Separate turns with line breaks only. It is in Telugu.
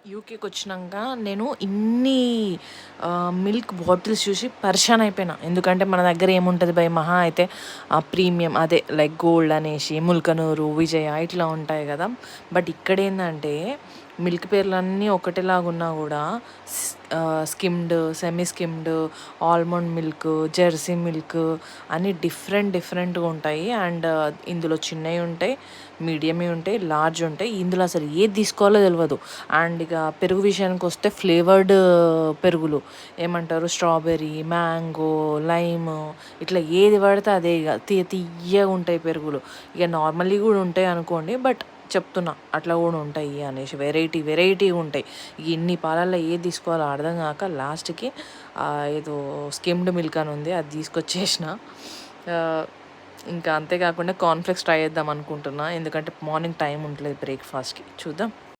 యూకేకి వచ్చినాక నేను ఇన్ని మిల్క్ బాటిల్స్ చూసి పరిశాన్ అయిపోయినా. ఎందుకంటే మన దగ్గర ఏముంటుంది భయ్, మహా అయితే ప్రీమియం అదే లైక్ గోల్డ్ అనేసి ముల్కనూరు, విజయ ఇట్లా ఉంటాయి కదా. బట్ ఇక్కడ ఏంటంటే మిల్క్ పేర్లన్నీ ఒకటేలాగా ఉన్నా కూడా skimmed, semi skimmed, almond milk, Jersey milk అన్నీ డిఫరెంట్గా ఉంటాయి. అండ్ ఇందులో చిన్నవి ఉంటాయి, మీడియంవి ఉంటాయి, లార్జ్ ఉంటాయి. ఇందులో అసలు ఏది తీసుకోవాలో తెలియదు. అండ్ ఇక పెరుగు విషయానికి వస్తే ఫ్లేవర్డ్ పెరుగులు ఏమంటారు, స్ట్రాబెర్రీ, మ్యాంగో, లైమ్ ఇట్లా ఏది పడితే అదే. ఇక తీయగా ఉంటాయి పెరుగులు. ఇక నార్మల్లీ కూడా ఉంటాయి అనుకోండి, బట్ చెప్తున్నా అట్లా కూడా ఉంటాయి అనేసి. వెరైటీ ఉంటాయి. ఇన్ని పాలల్లో ఏది తీసుకోవాలో అర్థం కాక లాస్ట్కి ఏదో స్కిమ్డ్ మిల్క్ అని ఉంది, అది తీసుకొచ్చేసిన. ఇంకా అంతేకాకుండా కార్న్ఫ్లెక్స్ ట్రై చేద్దాం అనుకుంటున్నా, ఎందుకంటే మార్నింగ్ టైం ఉండలేదు బ్రేక్ఫాస్ట్కి. చూద్దాం.